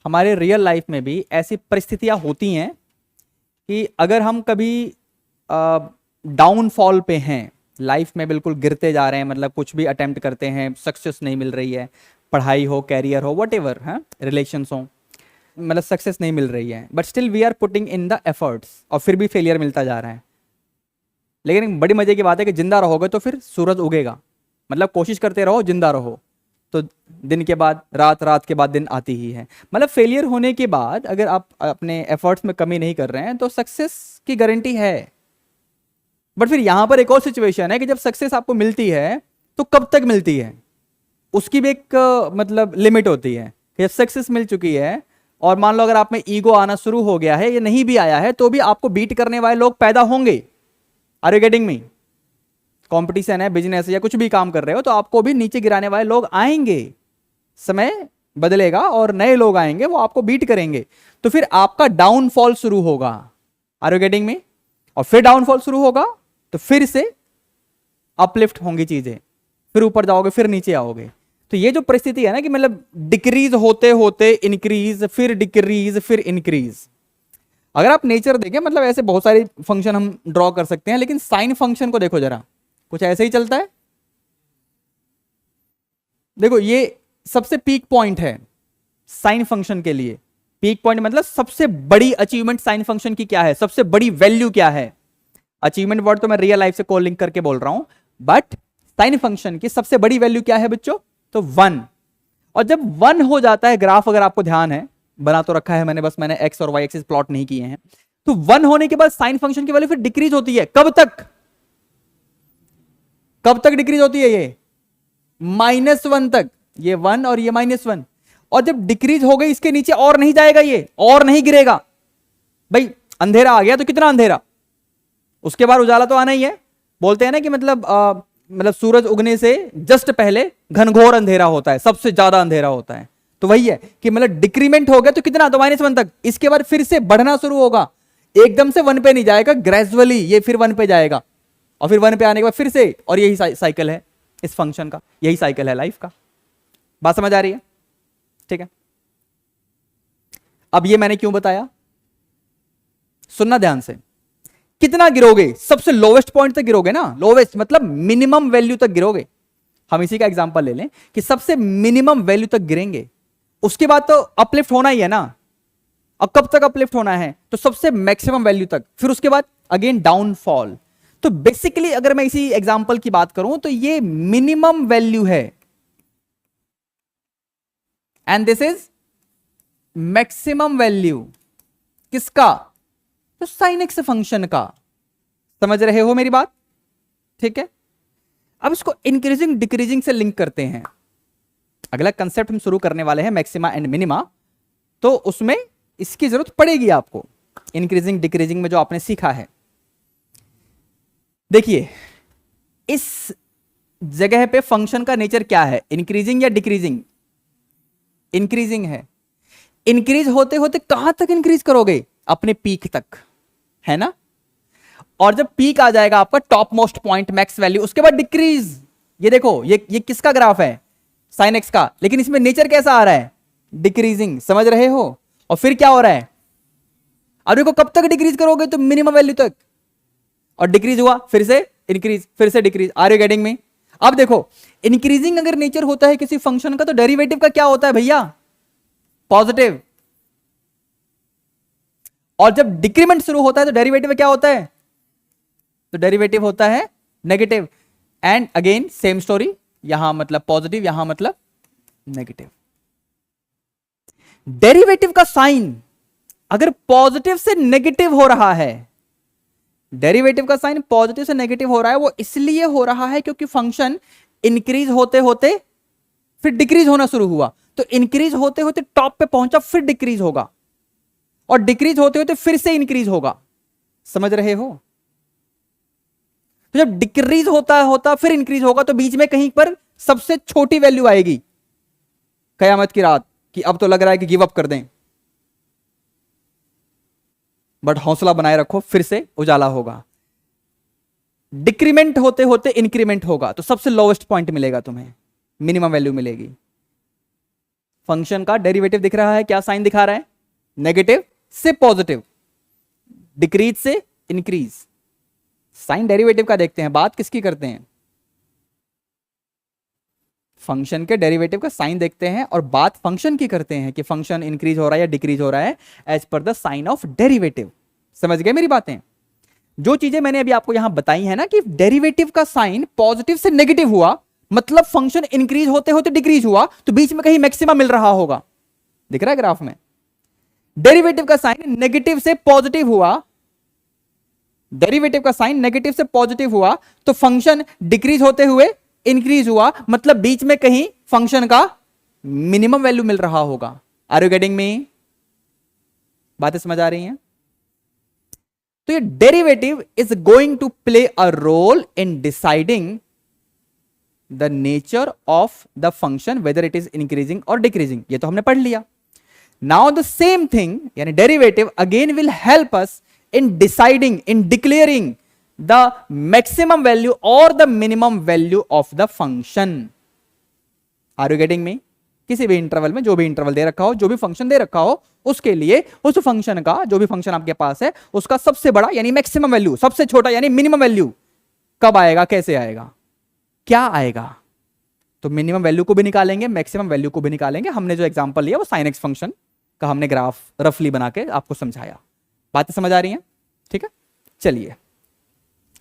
हमारे real life में भी ऐसी परिस्थितियां होती हैं कि अगर हम कभी डाउनफॉल पे हैं, लाइफ में बिल्कुल गिरते जा रहे हैं, मतलब कुछ भी अटेम्प्ट करते हैं, सक्सेस नहीं मिल रही है, पढ़ाई हो, कैरियर हो, वट एवर, है रिलेशंस हो, मतलब सक्सेस नहीं मिल रही है, but still we are putting in the efforts, और फिर भी फेलियर मिलता जा रहा है। लेकिन बड़ी मजे की बात है कि जिंदा रहोगे तो फिर सूरज उगेगा, मतलब कोशिश करते रहो, जिंदा रहो, तो दिन के बाद रात, रात के बाद दिन आती ही है। मतलब फेलियर होने के बाद अगर आप अपने एफर्ट्स में कमी नहीं कर रहे हैं तो सक्सेस की गारंटी है। बट फिर यहां पर एक और सिचुएशन है कि जब सक्सेस आपको मिलती है तो कब तक मिलती है, उसकी भी एक मतलब लिमिट होती है कि जब सक्सेस मिल चुकी है और मान लो अगर आप में ईगो आना शुरू हो गया है, ये नहीं भी आया है, तो भी आपको बीट करने वाले लोग पैदा होंगे। Are you getting me? Competition है, बिजनेस या कुछ भी काम कर रहे हो तो आपको भी नीचे गिराने वाले लोग आएंगे, समय बदलेगा और नए लोग आएंगे, वो आपको बीट करेंगे, तो फिर आपका डाउनफॉल शुरू होगा। Are you getting me? और फिर डाउनफॉल शुरू होगा तो फिर से अपलिफ्ट होंगी चीजें, फिर ऊपर जाओगे, फिर नीचे आओगे। तो ये जो परिस्थिति है ना कि मतलब डिक्रीज होते होते इंक्रीज, फिर डिक्रीज, फिर इंक्रीज। अगर आप नेचर देखें, मतलब ऐसे बहुत सारे फंक्शन हम ड्रॉ कर सकते हैं, लेकिन साइन फंक्शन को देखो जरा, कुछ ऐसे ही चलता है। देखो ये सबसे पीक पॉइंट है साइन फंक्शन के लिए। पीक पॉइंट मतलब सबसे बड़ी अचीवमेंट साइन फंक्शन की क्या है, सबसे बड़ी वैल्यू क्या है। अचीवमेंट वर्ड तो मैं रियल लाइफ से को लिंक करके बोल रहा हूं, बट साइन फंक्शन की सबसे बड़ी वैल्यू क्या है बच्चों? तो 1। और जब 1 हो जाता है, ग्राफ अगर आपको ध्यान है, बना तो रखा है मैंने, बस मैंने एक्स और वाई एक्सिस प्लॉट नहीं किए हैं, तो 1 होने के बाद साइन फंक्शन की वैल्यू फिर डिक्रीज होती है। कब तक? कब तक डिक्रीज होती है ये? -1 तक। ये 1 और ये -1। और जब डिक्रीज हो गई, इसके नीचे और नहीं जाएगा, ये और नहीं गिरेगा। भाई अंधेरा आ गया तो कितना अंधेरा, उसके बाद उजाला तो आना ही है। बोलते हैं ना कि मतलब सूरज उगने से जस्ट पहले घनघोर अंधेरा होता है, सबसे ज्यादा अंधेरा होता है। तो वही है कि मतलब डिक्रीमेंट हो गया तो कितना? तो -1 तक। इसके बाद फिर से बढ़ना शुरू होगा, एकदम से 1 पे नहीं जाएगा, ग्रेजुअली ये फिर 1 पे जाएगा, और फिर 1 पे आने के बाद फिर से, और यही साइकिल है इस फंक्शन का, यही साइकिल है लाइफ का। बात समझ आ रही है? ठीक है। अब ये मैंने क्यों बताया, सुनना ध्यान से। कितना गिरोगे? सबसे लोवेस्ट पॉइंट तक गिरोगे ना, लोवेस्ट मतलब मिनिमम वैल्यू तक गिरोगे। हम इसी का एग्जांपल ले लें कि सबसे मिनिमम वैल्यू तक गिरेंगे, उसके बाद तो अपलिफ्ट होना ही है ना। अब कब तक अपलिफ्ट होना है? तो सबसे मैक्सिमम वैल्यू तक, फिर उसके बाद अगेन डाउनफॉल। तो बेसिकली अगर मैं इसी एग्जांपल की बात करूं तो ये मिनिमम वैल्यू है and this is maximum value. किसका? तो साइन एक्स फंक्शन का। समझ रहे हो मेरी बात? ठीक है। अब इसको इंक्रीजिंग डिक्रीजिंग से लिंक करते हैं। अगला कंसेप्ट हम शुरू करने वाले हैं, मैक्सिमा एंड मिनिमा, तो उसमें इसकी जरूरत पड़ेगी आपको, इंक्रीजिंग डिक्रीजिंग में जो आपने सीखा है। देखिए इस जगह पे फंक्शन का नेचर क्या है, इंक्रीजिंग या डिक्रीजिंग? इंक्रीजिंग है। इंक्रीज होते होते कहां तक इंक्रीज करोगे? अपने पीक तक, है ना। और जब पीक आ जाएगा आपका top most point, max value, उसके बाद डिक्रीज। ये देखो ये किसका ग्राफ है? साइन एक्स का, लेकिन इसमें नेचर कैसा आ रहा है? डिक्रीजिंग। समझ रहे हो? और फिर क्या हो रहा है? अब देखो कब तक डिक्रीज करोगे? तो मिनिमम वैल्यू तक, और डिक्रीज हुआ फिर से इंक्रीज, फिर से decrease. Are you getting me? अब देखो इंक्रीजिंग अगर नेचर होता है किसी फंक्शन का, तो डेरिवेटिव का क्या होता है भैया? पॉजिटिव। और जब डिक्रीमेंट शुरू होता है तो डेरिवेटिव क्या होता है? तो डेरिवेटिव होता है negative. And again same story, यहां मतलब पॉजिटिव, यहां मतलब नेगेटिव। डेरिवेटिव का साइन अगर पॉजिटिव से नेगेटिव हो रहा है, डेरिवेटिव का साइन पॉजिटिव से नेगेटिव हो रहा है, वो इसलिए हो रहा है क्योंकि फंक्शन इंक्रीज होते होते फिर डिक्रीज होना शुरू हुआ। तो इंक्रीज होते होते टॉप पे पहुंचा, फिर डिक्रीज होगा, और डिक्रीज होते होते फिर से इंक्रीज होगा। समझ रहे हो? तो जब डिक्रीज होता होता फिर इंक्रीज होगा, तो बीच में कहीं पर सबसे छोटी वैल्यू आएगी, कयामत की रात, कि अब तो लग रहा है कि गिव अप कर दें। बट हौसला बनाए रखो, फिर से उजाला होगा। डिक्रीमेंट होते होते इंक्रीमेंट होगा, तो सबसे लोवेस्ट पॉइंट मिलेगा तुम्हें, मिनिमम वैल्यू मिलेगी। फंक्शन का डेरिवेटिव दिख रहा है, क्या साइन दिखा रहा है? नेगेटिव से पॉजिटिव, डिक्रीज से इंक्रीज। साइन डेरिवेटिव का देखते हैं, बात किसकी करते हैं? फंक्शन के डेरिवेटिव का साइन देखते हैं और बात फंक्शन की करते हैं कि फंक्शन इंक्रीज हो रहा है या डिक्रीज हो रहा है as per the sign of derivative. समझ गए मेरी बातें? जो चीजें मैंने अभी आपको यहां बताई है ना कि डेरिवेटिव का साइन पॉजिटिव से नेगेटिव हुआ मतलब फंक्शन इंक्रीज होते होते डिक्रीज हुआ, तो बीच में कहीं मैक्सिमा मिल रहा होगा। दिख रहा है ग्राफ में? डेरिवेटिव का साइन नेगेटिव से पॉजिटिव हुआ, डेरिवेटिव का साइन नेगेटिव से पॉजिटिव हुआ तो फंक्शन डिक्रीज होते हुए इंक्रीज हुआ, मतलब बीच में कहीं फंक्शन का मिनिमम वैल्यू मिल रहा होगा। Are you getting me? बातें समझ आ रही हैं? तो ये derivative is going to play a role in deciding the nature of the function whether it is increasing और डिक्रीजिंग। ये तो हमने पढ़ लिया। नाउ द सेम थिंग यानी derivative again will help us in deciding, in declaring the maximum value और the minimum value of the function. Are you getting me? किसी भी इंटरवल में जो भी इंटरवल दे रखा हो, जो भी फंक्शन दे रखा हो, उसके लिए उस फंक्शन का, जो भी फंक्शन आपके पास है, उसका सबसे बड़ा यानी मैक्सिमम वैल्यू, सबसे छोटा यानी मिनिमम वैल्यू कब आएगा, कैसे आएगा, क्या आएगा? तो मिनिमम वैल्यू को भी निकालेंगे, मैक्सिमम वैल्यू को भी निकालेंगे। हमने जो एग्जांपल लिया वो sin x फंक्शन का हमने ग्राफ रफली बना के आपको समझाया। बातें समझ आ रही हैं? ठीक है, चलिए